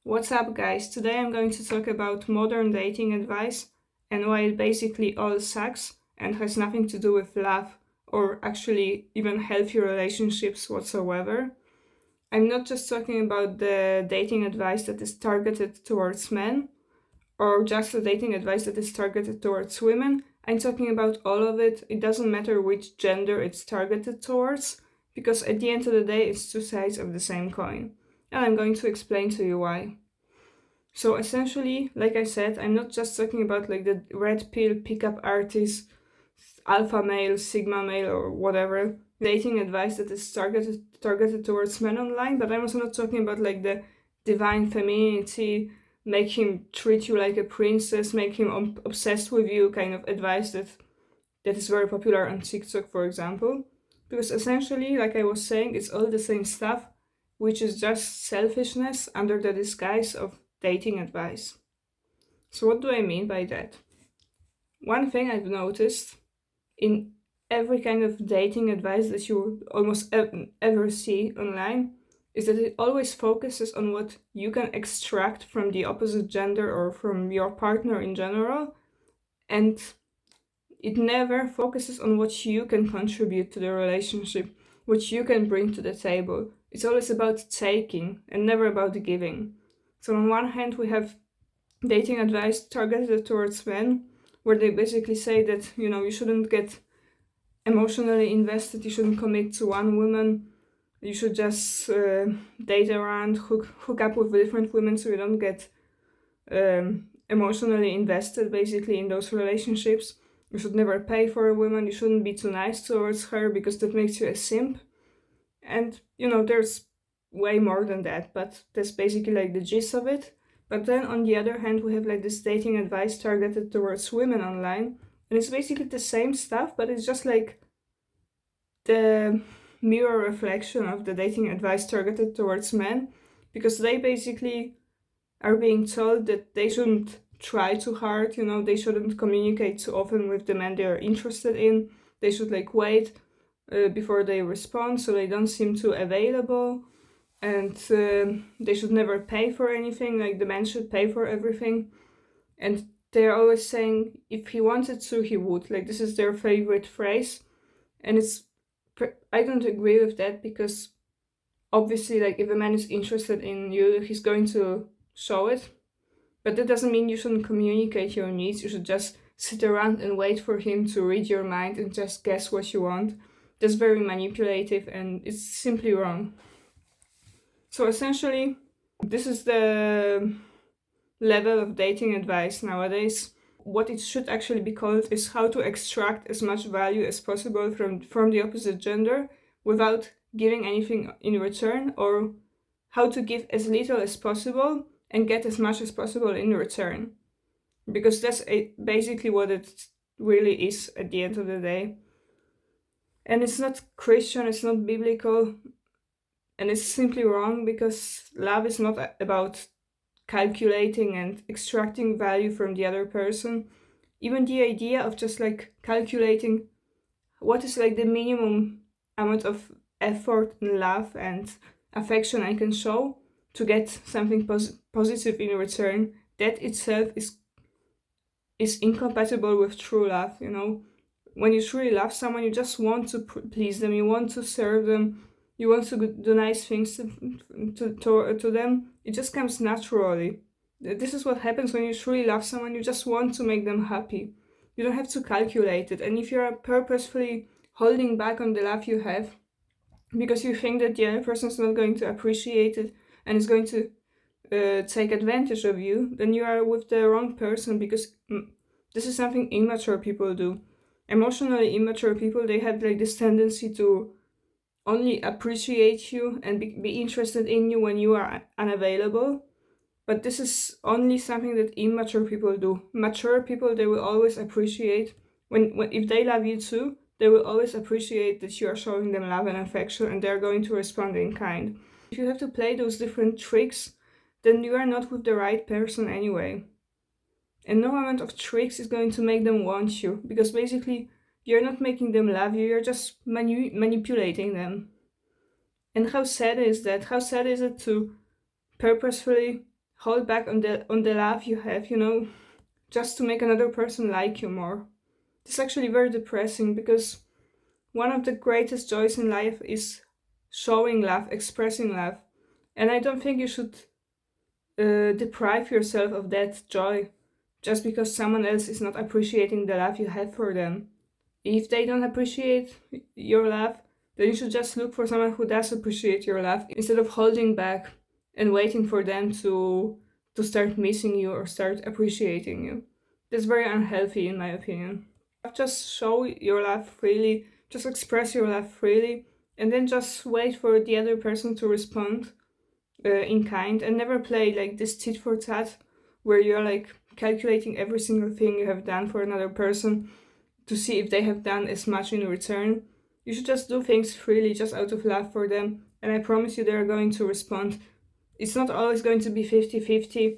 What's up, guys? Today I'm going to talk about modern dating advice and why it basically all sucks and has nothing to do with love or actually even healthy relationships whatsoever. I'm not just talking about the dating advice that is targeted towards men or just the dating advice that is targeted towards women. I'm talking about all of it. It doesn't matter which gender it's targeted towards because at the end of the day, it's two sides of the same coin. And I'm going to explain to you why. So essentially, like I said, I'm not just talking about like the red pill pickup artist, alpha male, sigma male, or whatever dating advice that is targeted towards men online, but I'm also not talking about like the divine femininity, make him treat you like a princess, make him obsessed with you kind of advice that is very popular on TikTok, for example. Because essentially, like I was saying, it's all the same stuff, which is just selfishness under the disguise of dating advice. So, what do I mean by that? One thing I've noticed in every kind of dating advice that you almost ever see online is that it always focuses on what you can extract from the opposite gender or from your partner in general, and it never focuses on what you can contribute to the relationship, what you can bring to the table. It's always about taking and never about giving. So, on one hand, we have dating advice targeted towards men, where they basically say that, you shouldn't get emotionally invested, you shouldn't commit to one woman, you should just date around, hook up with different women so you don't get emotionally invested basically in those relationships. You should never pay for a woman, you shouldn't be too nice towards her because that makes you a simp. And there's way more than that, but that's basically like the gist of it. But then on the other hand, we have like this dating advice targeted towards women online, and it's basically the same stuff, but it's just like the mirror reflection of the dating advice targeted towards men, because they basically are being told that they shouldn't try too hard, they shouldn't communicate too often with the men they are interested in. They should like wait before they respond so they don't seem too available, and they should never pay for anything, like the man should pay for everything. And they're always saying if he wanted to he would, like this is their favorite phrase. And I don't agree with that, because obviously like if a man is interested in you, he's going to show it, but that doesn't mean you shouldn't communicate your needs. You should just sit around and wait for him to read your mind and just guess what you want. That's very manipulative and it's simply wrong. So essentially, this is the level of dating advice nowadays. What it should actually be called is how to extract as much value as possible from the opposite gender without giving anything in return, or how to give as little as possible and get as much as possible in return. Because that's basically what it really is at the end of the day. And it's not Christian, it's not biblical, and it's simply wrong, because love is not about calculating and extracting value from the other person. Even the idea of just like calculating what is like the minimum amount of effort and love and affection I can show to get something positive in return, that itself is incompatible with true love. When you truly love someone, you just want to please them, you want to serve them, you want to do nice things to them. It just comes naturally. This is what happens when you truly love someone. You just want to make them happy. You don't have to calculate it. And if you're purposefully holding back on the love you have because you think that the other person is not going to appreciate it and is going to take advantage of you, then you are with the wrong person, because this is something immature people do. Emotionally immature people, they have like this tendency to only appreciate you and be interested in you when you are unavailable. But this is only something that immature people do. Mature people, they will always appreciate when if they love you too, they will always appreciate that you are showing them love and affection, and they're going to respond in kind. If you have to play those different tricks, then you are not with the right person anyway. And no amount of tricks is going to make them want you, because basically you're not making them love you, you're just manipulating them. And how sad is that? How sad is it to purposefully hold back on the love you have, just to make another person like you more. It's actually very depressing because one of the greatest joys in life is showing love, expressing love. And I don't think you should deprive yourself of that joy just because someone else is not appreciating the love you have for them. If they don't appreciate your love, then you should just look for someone who does appreciate your love instead of holding back and waiting for them to start missing you or start appreciating you. That's very unhealthy in my opinion. Just show your love freely, just express your love freely, and then just wait for the other person to respond in kind, and never play like this tit for tat where you're like calculating every single thing you have done for another person to see if they have done as much in return. You should just do things freely, just out of love for them, and I promise you they're going to respond. It's not always going to be 50-50.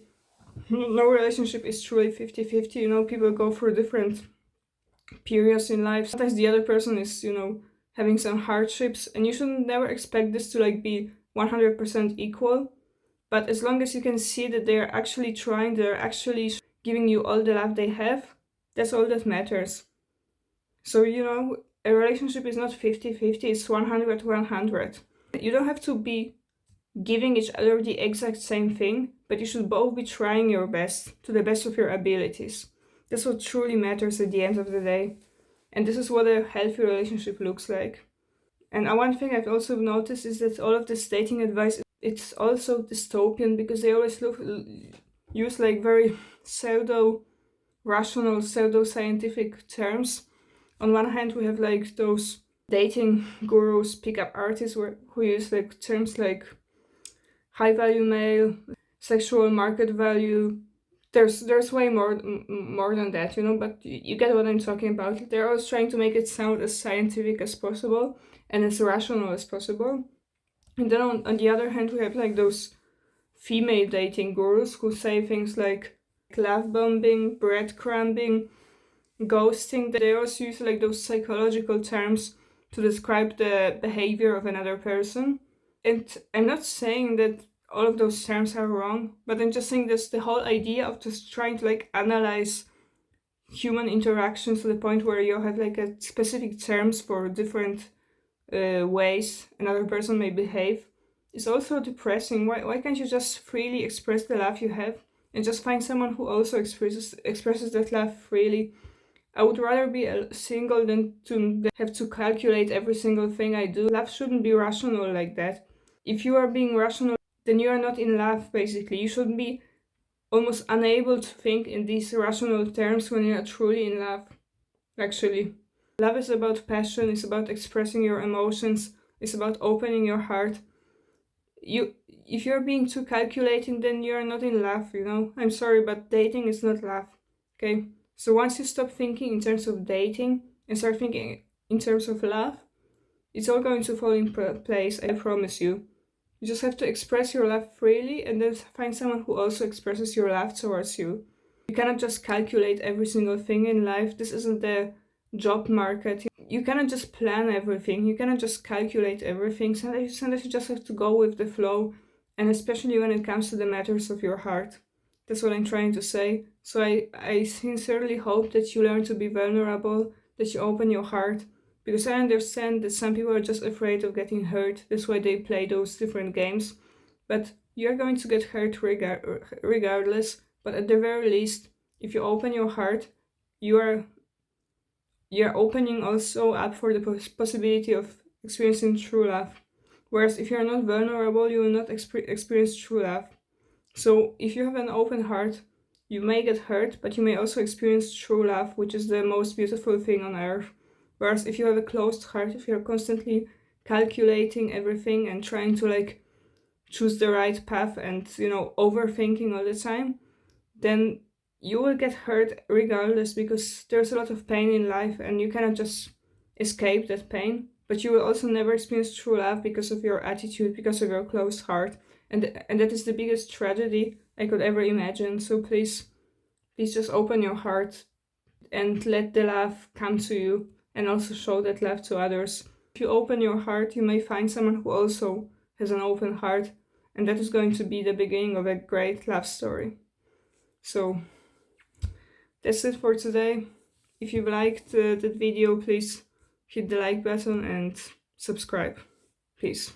No relationship is truly 50-50. People go through different periods in life. Sometimes the other person is, having some hardships, and you should never expect this to like be 100% equal. But as long as you can see that they're actually trying, they're actually giving you all the love they have, that's all that matters. So, a relationship is not 50-50, it's 100-100. You don't have to be giving each other the exact same thing, but you should both be trying your best to the best of your abilities. That's what truly matters at the end of the day. And this is what a healthy relationship looks like. And one thing I've also noticed is that all of this dating advice, it's also dystopian because they always use like very pseudo-rational, pseudo-scientific terms. On one hand, we have like those dating gurus, pickup artists who use like terms like high value male, sexual market value. There's way more than that, but you get what I'm talking about. They're always trying to make it sound as scientific as possible and as rational as possible. And then on the other hand, we have like those female dating gurus who say things like love bombing, breadcrumbing, ghosting. They also use like those psychological terms to describe the behavior of another person. And I'm not saying that all of those terms are wrong, but I'm just saying that's the whole idea of just trying to like analyze human interactions to the point where you have like a specific terms for different ways another person may behave is also depressing. Why can't you just freely express the love you have and just find someone who also expresses that love freely? I would rather be single than to have to calculate every single thing I do. Love shouldn't be rational like that. If you are being rational, then you are not in love, basically. You should be almost unable to think in these rational terms when you are truly in love, actually. Love is about passion, it's about expressing your emotions, it's about opening your heart. If you're being too calculating, then you're not in love, I'm sorry, but dating is not love, okay? So once you stop thinking in terms of dating and start thinking in terms of love, it's all going to fall in place, I promise you. You just have to express your love freely and then find someone who also expresses your love towards you. You cannot just calculate every single thing in life. This isn't the job market. You cannot just plan everything. You cannot just calculate everything. Sometimes you just have to go with the flow, and especially when it comes to the matters of your heart. That's what I'm trying to say. So I sincerely hope that you learn to be vulnerable, that you open your heart, because I understand that some people are just afraid of getting hurt. That's why they play those different games. But you're going to get hurt regardless. But at the very least, if you open your heart, you're opening also up for the possibility of experiencing true love. Whereas if you're not vulnerable, you will not experience true love. So if you have an open heart, you may get hurt, but you may also experience true love, which is the most beautiful thing on earth. Whereas if you have a closed heart, if you're constantly calculating everything and trying to like choose the right path and overthinking all the time, then you will get hurt regardless, because there's a lot of pain in life and you cannot just escape that pain. But you will also never experience true love because of your attitude, because of your closed heart. And that is the biggest tragedy I could ever imagine. So please just open your heart and let the love come to you, and also show that love to others. If you open your heart, you may find someone who also has an open heart, and that is going to be the beginning of a great love story. So that's it for today. If you liked that video, please hit the like button and subscribe. Peace.